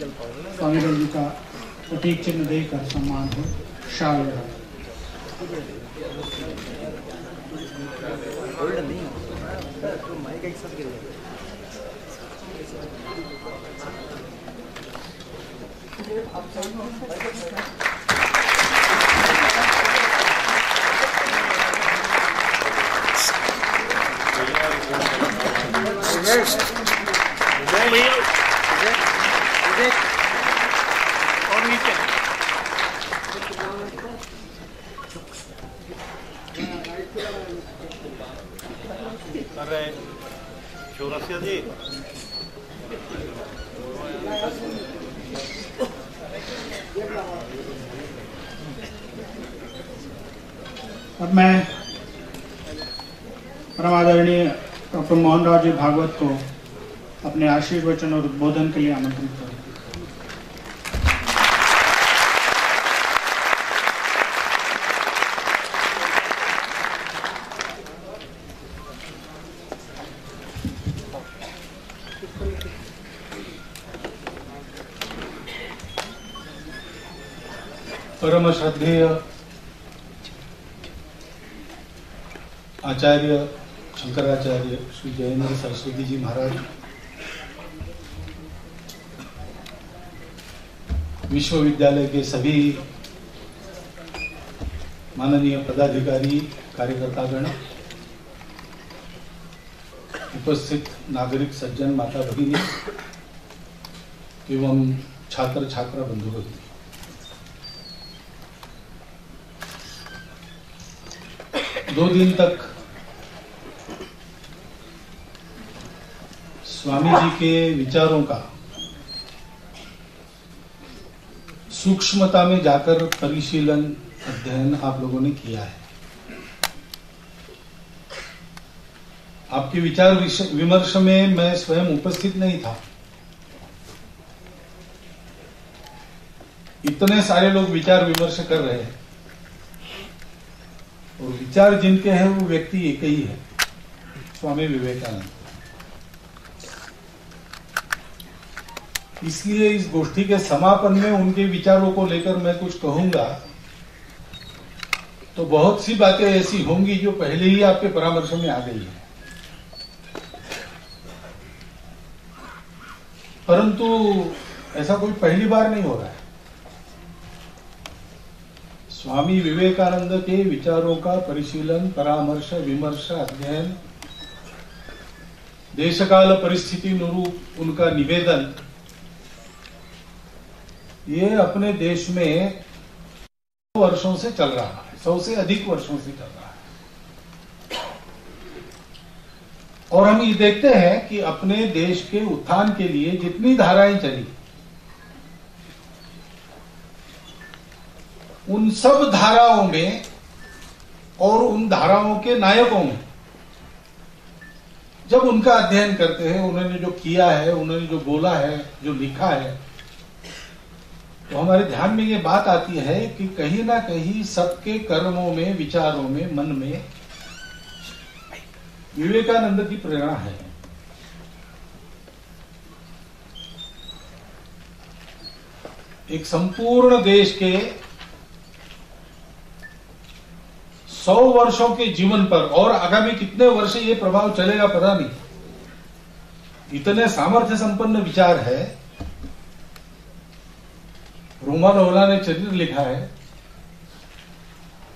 स्वामी जी का प्रतीक चिन्ह देकर सम्मान हो। शाल और नीचे कर रहे चौरसिया जी। अब मैं परम आदरणीय डॉक्टर मोहन राव जी भागवत को अपने आशीर्वचन और उद्बोधन के लिए आमंत्रित करूँ। परम श्रद्धेय आचार्य शंकराचार्य श्री जयेंद्र सरस्वती जी महाराज, विश्वविद्यालय के सभी माननीय पदाधिकारी, कार्यकर्तागण, उपस्थित नागरिक सज्जन, माता भगिनी एवं छात्र छात्रा बंधु भगिनी, दो दिन तक स्वामी जी के विचारों का सूक्ष्मता में जाकर परिशीलन, अध्ययन आप लोगों ने किया है। आपके विचार विमर्श में मैं स्वयं उपस्थित नहीं था। इतने सारे लोग विचार विमर्श कर रहे हैं और विचार जिनके हैं वो व्यक्ति एक ही है, स्वामी विवेकानंद। इसलिए इस गोष्ठी के समापन में उनके विचारों को लेकर मैं कुछ कहूंगा तो बहुत सी बातें ऐसी होंगी जो पहले ही आपके परामर्श में आ गई है, परंतु ऐसा कोई पहली बार नहीं हो रहा है। स्वामी विवेकानंद के विचारों का परिशीलन, परामर्श, विमर्श, अध्ययन, देशकाल परिस्थिति अनुरूप उनका निवेदन, ये अपने देश में 100 वर्षों से चल रहा है, 100 से अधिक वर्षों से चल रहा है। और हम ये देखते हैं कि अपने देश के उत्थान के लिए जितनी धाराएं चली, उन सब धाराओं में और उन धाराओं के नायकों में जब उनका अध्ययन करते हैं, उन्होंने जो किया है, उन्होंने जो बोला है, जो लिखा है, तो हमारे ध्यान में ये बात आती है कि कहीं ना कहीं सबके कर्मों में, विचारों में, मन में विवेकानंद की प्रेरणा है। एक संपूर्ण देश के 100 वर्षों के जीवन पर, और आगामी कितने वर्ष ये प्रभाव चलेगा पता नहीं, इतने सामर्थ्य संपन्न विचार है। रोमा लोहला ने चरित्र लिखा है,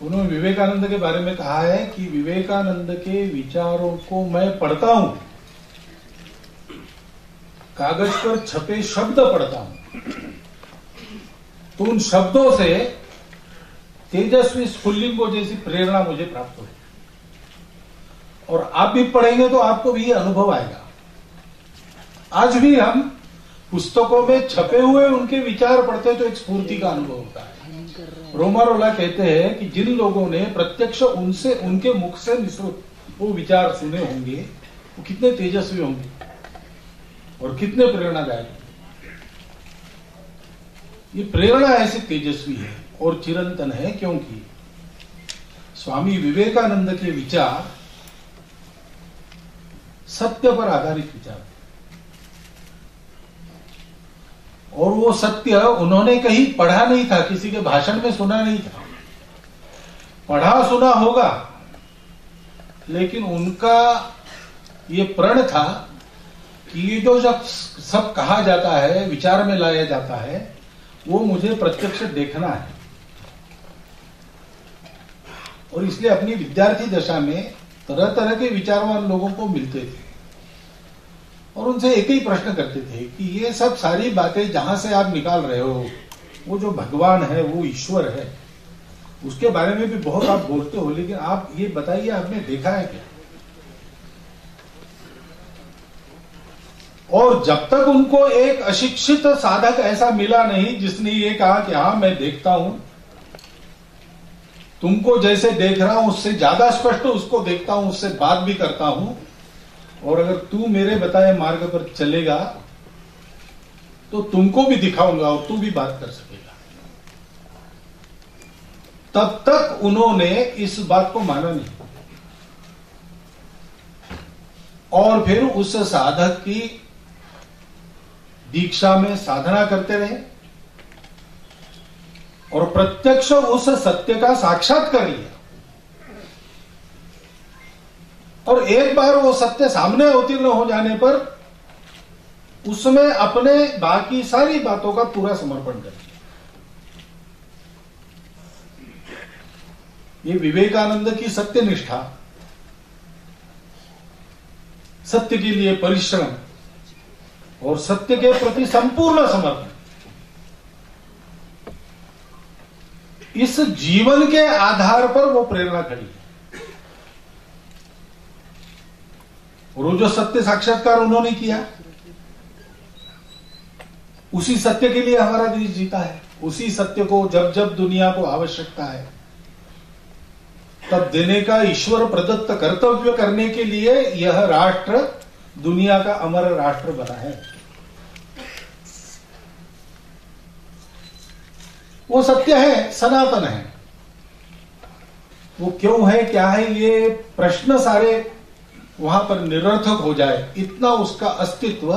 उन्होंने विवेकानंद के बारे में कहा है कि विवेकानंद के विचारों को मैं पढ़ता हूं, कागज पर छपे शब्द पढ़ता हूं, तो उन शब्दों से तेजस्वी स्फुल्लिंगों जैसी प्रेरणा मुझे प्राप्त हुई। और आप भी पढ़ेंगे तो आपको भी ये अनुभव आएगा। आज भी हम पुस्तकों में छपे हुए उनके विचार पढ़ते तो एक स्फूर्ति का अनुभव होता है। रोमा रोला कहते हैं कि जिन लोगों ने प्रत्यक्ष उनसे, उनके मुख से निश्चित वो विचार सुने होंगे, वो कितने तेजस्वी होंगे और कितने प्रेरणादायक। ये प्रेरणा ऐसे तेजस्वी है और चिरंतन है, क्योंकि स्वामी विवेकानंद के विचार सत्य पर आधारित विचार, और वो सत्य उन्होंने कहीं पढ़ा नहीं था, किसी के भाषण में सुना नहीं था। पढ़ा सुना होगा, लेकिन उनका ये प्रण था कि ये जो जब सब कहा जाता है, विचार में लाया जाता है, वो मुझे प्रत्यक्ष देखना है। और इसलिए अपनी विद्यार्थी दशा में तरह तरह के विचारवान लोगों को मिलते थे और उनसे एक ही प्रश्न करते थे कि ये सब सारी बातें जहां से आप निकाल रहे हो, वो जो भगवान है, वो ईश्वर है, उसके बारे में भी बहुत आप बोलते हो, लेकिन आप ये बताइए आपने देखा है क्या? और जब तक उनको एक अशिक्षित साधक ऐसा मिला नहीं जिसने ये कहा कि हाँ मैं देखता हूं, तुमको जैसे देख रहा हूं उससे ज्यादा स्पष्ट उसको देखता हूं, उससे बात भी करता हूं, और अगर तू मेरे बताए मार्ग पर चलेगा तो तुमको भी दिखाऊंगा और तू भी बात कर सकेगा। तब तक उन्होंने इस बात को माना नहीं और फिर उस साधक की दीक्षा में साधना करते रहे और प्रत्यक्ष उस सत्य का साक्षात कर लिया। और एक बार वो सत्य सामने अवतीर्ण हो जाने पर उसमें अपने बाकी सारी बातों का पूरा समर्पण कर दिया। ये विवेकानंद की सत्य निष्ठा, सत्य के लिए परिश्रम और सत्य के प्रति संपूर्ण समर्पण, इस जीवन के आधार पर वो प्रेरणा खड़ी है। और वो जो सत्य साक्षात्कार उन्होंने किया, उसी सत्य के लिए हमारा देश जीता है। उसी सत्य को जब जब दुनिया को आवश्यकता है तब देने का ईश्वर प्रदत्त कर्तव्य करने के लिए यह राष्ट्र दुनिया का अमर राष्ट्र बना है। वो सत्य है, सनातन है। वो क्यों है, क्या है, ये प्रश्न सारे वहां पर निरर्थक हो जाए, इतना उसका अस्तित्व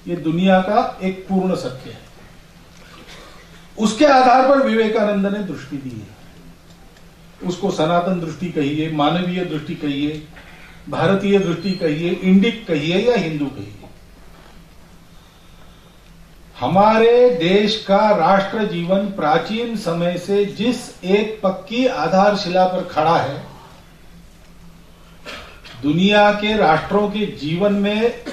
ये दुनिया का एक पूर्ण सत्य है। उसके आधार पर विवेकानंद ने दृष्टि दी है। उसको सनातन दृष्टि कहिए, मानवीय दृष्टि कहिए, भारतीय दृष्टि कहिए, इंडिक कहिए या हिंदू कहिए। हमारे देश का राष्ट्र जीवन प्राचीन समय से जिस एक पक्की आधारशिला पर खड़ा है, दुनिया के राष्ट्रों के जीवन में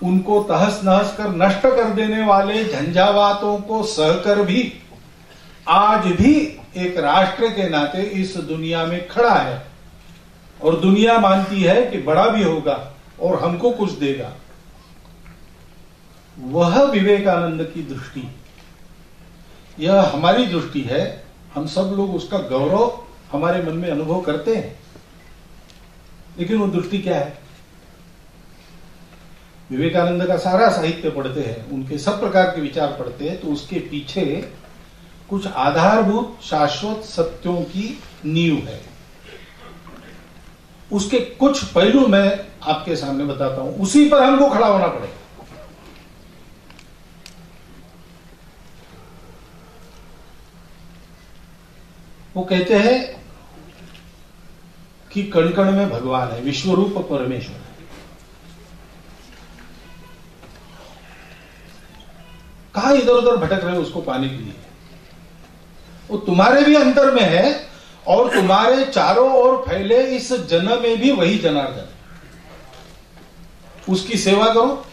उनको तहस नहस कर नष्ट कर देने वाले झंझावातों को सहकर भी आज भी एक राष्ट्र के नाते इस दुनिया में खड़ा है और दुनिया मानती है कि बड़ा भी होगा और हमको कुछ देगा। वह विवेकानंद की दृष्टि, यह हमारी दृष्टि है। हम सब लोग उसका गौरव हमारे मन में अनुभव करते हैं, लेकिन वो दृष्टि क्या है? विवेकानंद का सारा साहित्य पढ़ते हैं, उनके सब प्रकार के विचार पढ़ते हैं, तो उसके पीछे कुछ आधारभूत शाश्वत सत्यों की नींव है। उसके कुछ पहलू मैं आपके सामने बताता हूं, उसी पर हमको खड़ा होना पड़ेगा। वो कहते हैं कि कण कण में भगवान है, विश्वरूप परमेश्वर है। कहां इधर उधर भटक रहे हो उसको पाने के लिए? वो तुम्हारे भी अंतर में है और तुम्हारे चारों ओर फैले इस जन में भी वही जनार्दन है। उसकी सेवा करो,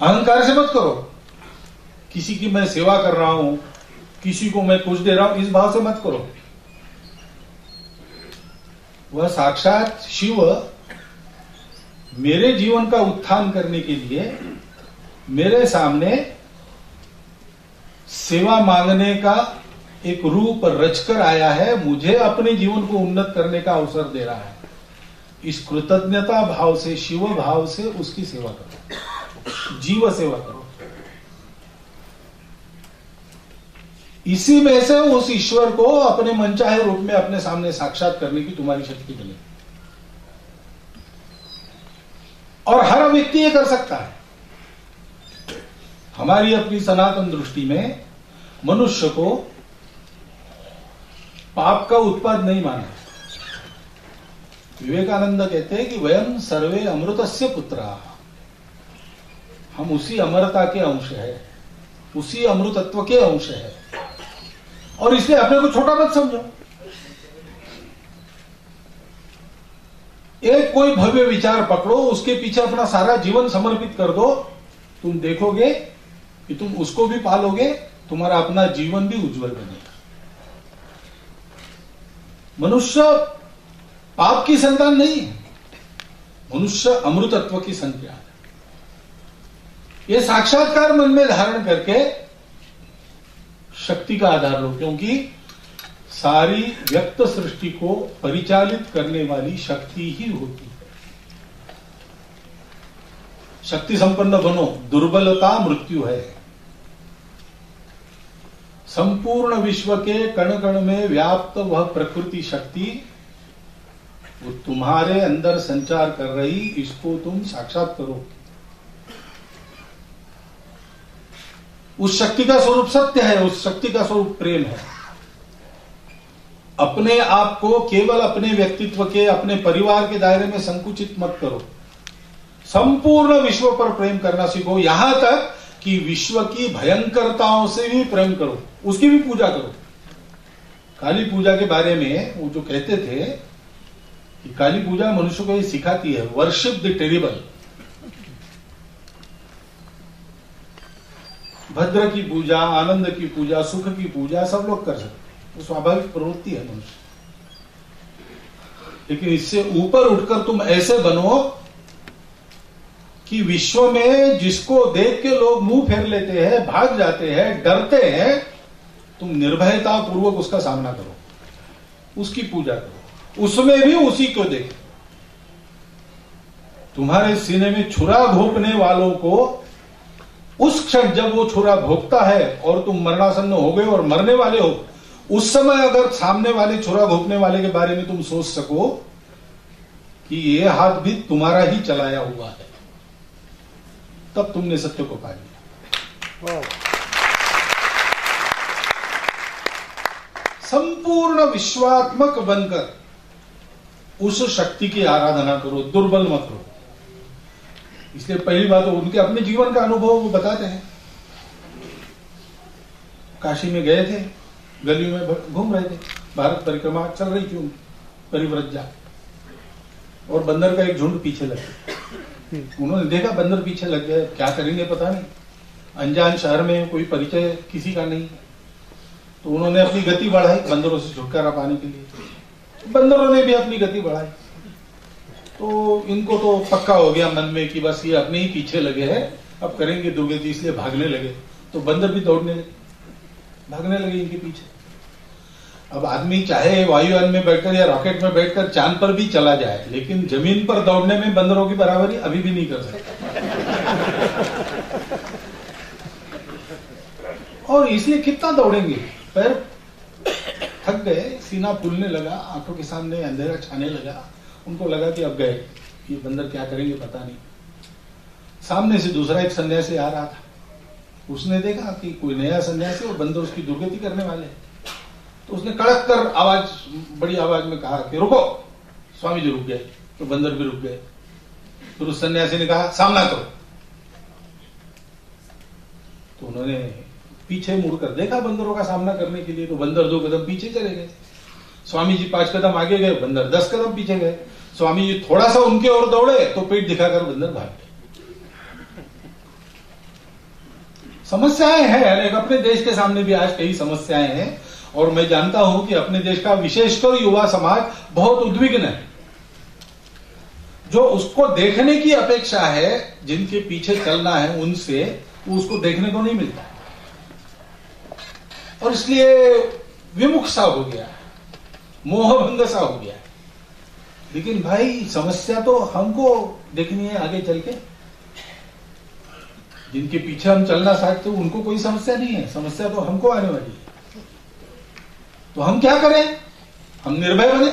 अहंकार से मत करो। किसी की मैं सेवा कर रहा हूं, किसी को मैं कुछ दे रहा हूं, इस भाव से मत करो। वह साक्षात शिव मेरे जीवन का उत्थान करने के लिए मेरे सामने सेवा मांगने का एक रूप रचकर आया है, मुझे अपने जीवन को उन्नत करने का अवसर दे रहा है। इस कृतज्ञता भाव से, शिव भाव से उसकी सेवा करो, जीव सेवा करो। इसी में से उस ईश्वर को अपने मनचाहे रूप में अपने सामने साक्षात करने की तुम्हारी शक्ति बने। और हर व्यक्ति ये कर सकता है। हमारी अपनी सनातन दृष्टि में मनुष्य को पाप का उत्पाद नहीं माना। विवेकानंद कहते हैं कि वयम सर्वे अमृतस्य पुत्रा, हम उसी अमरता के अंश है, उसी अमृतत्व के अंश है, और इसलिए अपने को छोटा मत समझो। एक कोई भव्य विचार पकड़ो, उसके पीछे अपना सारा जीवन समर्पित कर दो, तुम देखोगे कि तुम उसको भी पालोगे, तुम्हारा अपना जीवन भी उज्जवल बनेगा। मनुष्य पाप की संतान नहीं है, मनुष्य अमृतत्व की संतान है। यह साक्षात्कार मन में धारण करके शक्ति का आधार लो, क्योंकि सारी व्यक्त सृष्टि को परिचालित करने वाली शक्ति ही होती है। शक्ति संपन्न बनो, दुर्बलता मृत्यु है। संपूर्ण विश्व के कण कण में व्याप्त वह प्रकृति शक्ति वो तुम्हारे अंदर संचार कर रही, इसको तुम साक्षात करो। उस शक्ति का स्वरूप सत्य है, उस शक्ति का स्वरूप प्रेम है। अपने आप को केवल अपने व्यक्तित्व के, अपने परिवार के दायरे में संकुचित मत करो। संपूर्ण विश्व पर प्रेम करना सीखो, यहां तक कि विश्व की भयंकरताओं से भी प्रेम करो, उसकी भी पूजा करो। काली पूजा के बारे में वो जो कहते थे कि काली पूजा मनुष्य को ये सिखाती है, वर्शिप द टेरिबल। भद्र की पूजा, आनंद की पूजा, सुख की पूजा सब लोग कर सकते, वो स्वाभाविक प्रवृत्ति है मनुष्य। लेकिन इससे ऊपर उठकर तुम ऐसे बनो कि विश्व में जिसको देख के लोग मुंह फेर लेते हैं, भाग जाते हैं, डरते हैं, तुम निर्भयता पूर्वक उसका सामना करो, उसकी पूजा करो, उसमें भी उसी को देखो। तुम्हारे सीने में छुरा घोंपने वालों को उस क्षण जब वो छुरा भोंकता है और तुम मरणासन्न हो गए और मरने वाले हो, उस समय अगर सामने वाले छुरा घोंपने वाले के बारे में तुम सोच सको कि ये हाथ भी तुम्हारा ही चलाया हुआ है, तब तुमने सत्य को पा लिया। संपूर्ण विश्वात्मक बनकर उस शक्ति की आराधना करो, दुर्बल मत करो। इसलिए पहली बात तो उनके अपने जीवन का अनुभव वो बताते हैं। काशी में गए थे, गलियों में घूम रहे थे, भारत परिक्रमा चल रही थी उनकी परिव्रजा, और बंदर का एक झुंड पीछे लग गया। उन्होंने देखा बंदर पीछे लग गया, क्या करेंगे पता नहीं, अनजान शहर में कोई परिचय किसी का नहीं, तो उन्होंने अपनी गति बढ़ाई बंदरों से छुटकारा पाने के लिए। बंदरों ने भी अपनी गति बढ़ाई, तो इनको तो पक्का हो गया मन में कि बस ये अपने ही पीछे लगे हैं, अब करेंगे दुर्गति, इसलिए भागने लगे। तो बंदर भी दौड़ने लगे, भागने लगे इनके पीछे। अब आदमी चाहे वायुयान में बैठकर या रॉकेट में बैठकर चांद पर भी चला जाए, लेकिन जमीन पर दौड़ने में बंदरों की बराबरी अभी भी नहीं कर सकता। और इसलिए कितना दौड़ेंगे, पैर थक गए, सीना फूलने लगा, आंखों के सामने अंधेरा छाने लगा, उनको लगा कि अब गए, ये बंदर क्या करेंगे पता नहीं। सामने से दूसरा एक सन्यासी आ रहा था, उसने देखा कि कोई नया सन्यासी और बंदर उसकी दुर्गति करने वाले, तो उसने कड़क कर आवाज, बड़ी आवाज में कहा कि रुको। स्वामी जी रुक गए, तो बंदर भी रुक गए। फिर उस सन्यासी ने कहा सामना करो, तो उन्होंने पीछे मुड़कर देखा बंदरों का सामना करने के लिए, तो बंदर 2 कदम पीछे चले गए। स्वामी जी 5 कदम आगे गए, बंदर 10 कदम पीछे गए। स्वामी जी थोड़ा सा उनके ओर दौड़े तो पेट दिखाकर बंदर भाग गए। समस्याएं हैं, एक अपने देश के सामने भी आज कई समस्याएं हैं, और मैं जानता हूं कि अपने देश का विशेषकर युवा समाज बहुत उद्विग्न है। जो उसको देखने की अपेक्षा है, जिनके पीछे चलना है उनसे, वो उसको देखने को नहीं मिलता, और इसलिए विमुख सा हो गया, मोहभंग सा हो गया। लेकिन भाई समस्या तो हमको देखनी है आगे चल के। जिनके पीछे हम चलना चाहते हैं उनको कोई समस्या नहीं है, समस्या तो हमको आने वाली है। तो हम क्या करें? हम निर्भय बने।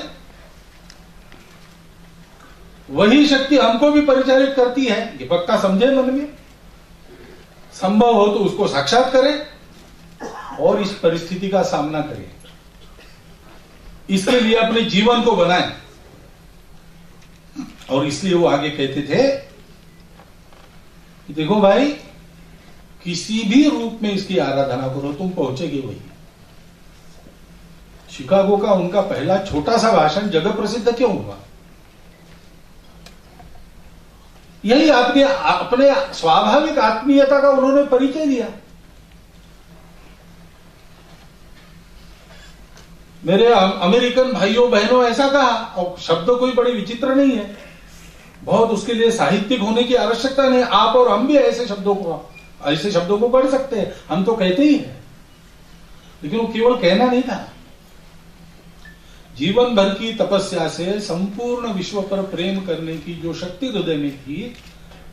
वही शक्ति हमको भी परिचालित करती है, ये पक्का समझे मन में। संभव हो तो उसको साक्षात करें और इस परिस्थिति का सामना करें। इसके लिए अपने जीवन को बनाएं। और इसलिए वो आगे कहते थे कि देखो भाई, किसी भी रूप में इसकी आराधना करो, तुम पहुंचेगे वही। शिकागो का उनका पहला छोटा सा भाषण जगत प्रसिद्ध क्यों हुआ? यही अपने स्वाभाविक आत्मीयता का उन्होंने परिचय दिया। मेरे अमेरिकन भाइयों बहनों ऐसा कहा, और शब्द कोई बड़ी विचित्र नहीं है, बहुत उसके लिए साहित्यिक होने की आवश्यकता नहीं। आप और हम भी ऐसे शब्दों को पढ़ सकते हैं, हम तो कहते ही हैं, लेकिन वो केवल कहना नहीं था। जीवन भर की तपस्या से संपूर्ण विश्व पर प्रेम करने की जो शक्ति हृदय में थी,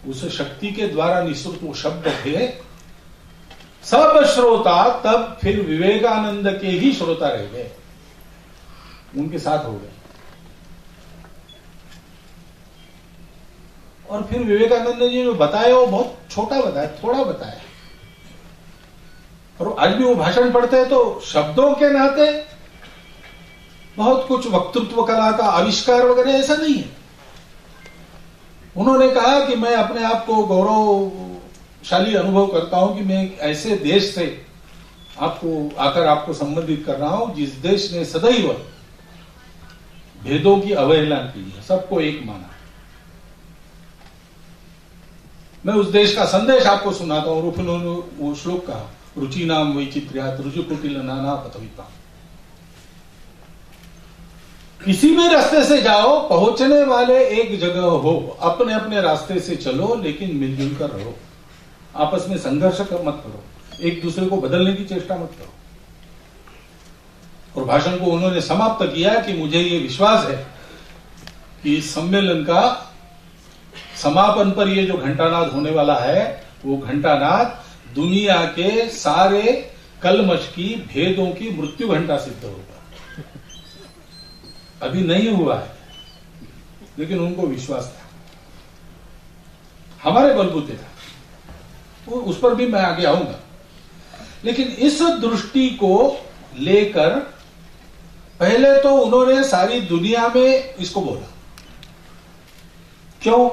उस शक्ति के द्वारा निःसृत वो शब्द थे, सब श्रोता तब फिर विवेकानंद के ही श्रोता रह गए, उनके साथ हो गए। और फिर विवेकानंद जी ने बताया, वो बहुत छोटा बताया, थोड़ा बताया। और आज भी वो भाषण पढ़ते हैं तो शब्दों के नाते बहुत कुछ वक्तृत्व कला का आविष्कार वगैरह ऐसा नहीं है। उन्होंने कहा कि मैं अपने आप को गौरवशाली अनुभव करता हूं कि मैं एक ऐसे देश से आपको संबंधित कर रहा हूं जिस देश ने सदैव भेदों की अवहेलना की है, सबको एक माना। मैं उस देश का संदेश आपको सुनाता हूं। उन्होंने वो श्लोक कहा, रुचि नाम वैचित्र्यात् रुजुकुटिल नाना पथविता। किसी भी रास्ते से जाओ, पहुंचने वाले एक जगह हो, अपने अपने रास्ते से चलो, लेकिन मिलजुल कर रहो, आपस में संघर्ष मत करो, एक दूसरे को बदलने की चेष्टा मत करो। और भाषण को उन्होंने समाप्त किया कि मुझे ये विश्वास है कि इस सम्मेलन का समापन पर ये जो घंटानाद होने वाला है, वो घंटानाद दुनिया के सारे कलमश की, भेदों की मृत्यु घंटा सिद्ध होगा। अभी नहीं हुआ है, लेकिन उनको विश्वास था, हमारे बलबूते था, वो उस पर भी मैं आगे आऊंगा। लेकिन इस दृष्टि को लेकर पहले तो उन्होंने सारी दुनिया में इसको बोला। क्यों?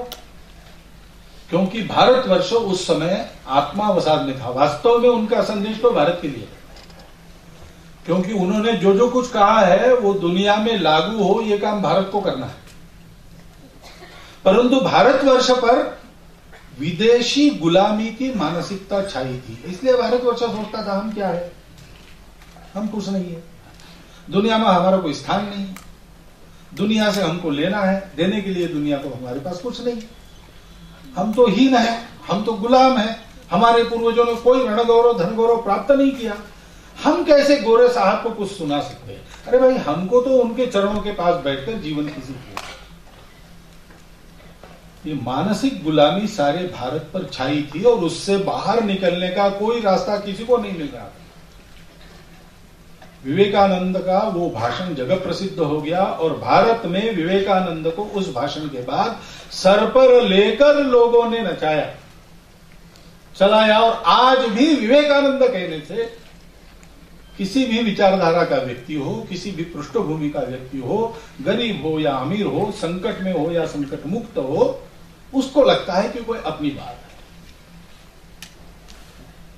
क्योंकि भारतवर्ष उस समय आत्मावसाद में था। वास्तव में उनका संदेश तो भारत के लिए था, क्योंकि उन्होंने जो कुछ कहा है वो दुनिया में लागू हो, ये काम भारत को करना है। परंतु भारतवर्ष पर विदेशी गुलामी की मानसिकता छाई थी, इसलिए भारतवर्ष सोचता था हम क्या है, हम कुछ नहीं है, दुनिया में हमारा कोई स्थान नहीं, दुनिया से हमको लेना है, देने के लिए दुनिया को हमारे पास कुछ नहीं, हम तो हीन है, हम तो गुलाम है, हमारे पूर्वजों ने कोई रण गौरव धन गौरव प्राप्त नहीं किया, हम कैसे गोरे साहब को कुछ सुना सकते हैं? अरे भाई, हमको तो उनके चरणों के पास बैठकर जीवन किसी को। ये मानसिक गुलामी सारे भारत पर छाई थी और उससे बाहर निकलने का कोई रास्ता किसी को नहीं मिल रहा था। विवेकानंद का वो भाषण जगत प्रसिद्ध हो गया और भारत में विवेकानंद को उस भाषण के बाद सर पर लेकर लोगों ने नचाया, चलाया। और आज भी विवेकानंद कहने से किसी भी विचारधारा का व्यक्ति हो, किसी भी पृष्ठभूमि का व्यक्ति हो, गरीब हो या अमीर हो, संकट में हो या संकट मुक्त हो, उसको लगता है कि कोई अपनी बात है।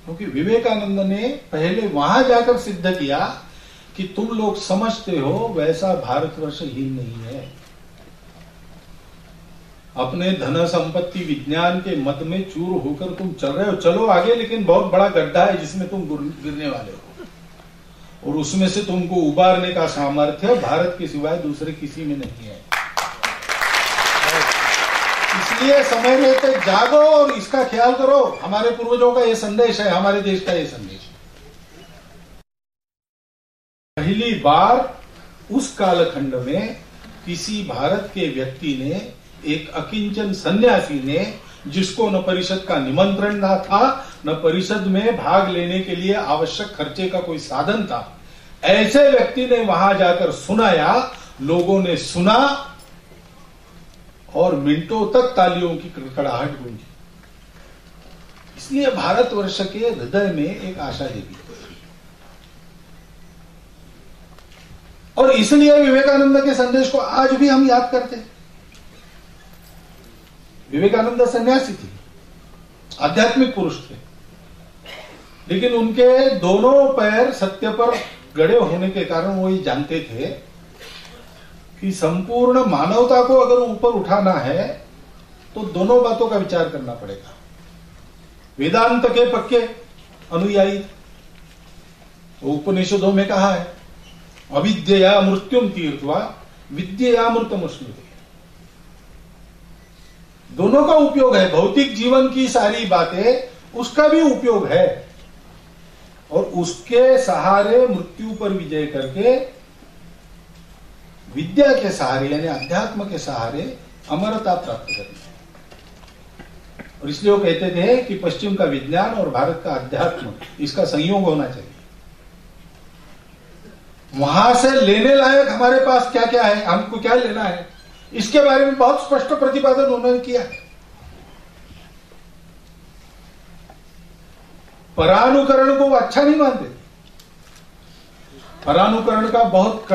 क्योंकि विवेकानंद ने पहले वहां जाकर सिद्ध किया कि तुम लोग समझते हो वैसा भारतवर्ष हीन नहीं है। अपने धन संपत्ति विज्ञान के मद में चूर होकर तुम चल रहे हो, चलो आगे, लेकिन बहुत बड़ा गड्ढा है जिसमें तुम गिरने वाले हो, और उसमें से तुमको उबारने का सामर्थ्य भारत के सिवाय दूसरे किसी में नहीं है। इसलिए समय रहते जागो और इसका ख्याल करो। हमारे पूर्वजों का ये संदेश है, हमारे देश का ये संदेश है। पहली बार उस कालखंड में किसी भारत के व्यक्ति ने, एक अकिंचन सन्यासी ने, जिसको न परिषद का निमंत्रण ना था, न परिषद में भाग लेने के लिए आवश्यक खर्चे का कोई साधन था, ऐसे व्यक्ति ने वहां जाकर सुनाया, लोगों ने सुना और मिनटों तक तालियों की कड़कड़ाहट गूंजी। इसलिए भारतवर्ष के हृदय में एक आशा जगी और इसलिए विवेकानंद के संदेश को आज भी हम याद करते हैं। विवेकानंद सन्यासी थे, आध्यात्मिक पुरुष थे, लेकिन उनके दोनों पैर सत्य पर गड़े होने के कारण वो ये जानते थे कि संपूर्ण मानवता को अगर ऊपर उठाना है तो दोनों बातों का विचार करना पड़ेगा। वेदांत के पक्के अनुयायी, उपनिषदों में कहा है अविद्या मृत्युम तीर्थवा विद्यामृतमश्नुते। दोनों का उपयोग है, भौतिक जीवन की सारी बातें उसका भी उपयोग है और उसके सहारे मृत्यु पर विजय करके विद्या के सहारे यानी अध्यात्म के सहारे अमरता प्राप्त करनी है। और इसलिए वो कहते थे कि पश्चिम का विज्ञान और भारत का अध्यात्म इसका संयोग होना चाहिए। वहां से लेने लायक हमारे पास क्या क्या है, हमको क्या लेना है, इसके बारे में बहुत स्पष्ट प्रतिपादन उन्होंने किया है। परानुकरण को वो अच्छा नहीं मानते, परानुकरण का बहुत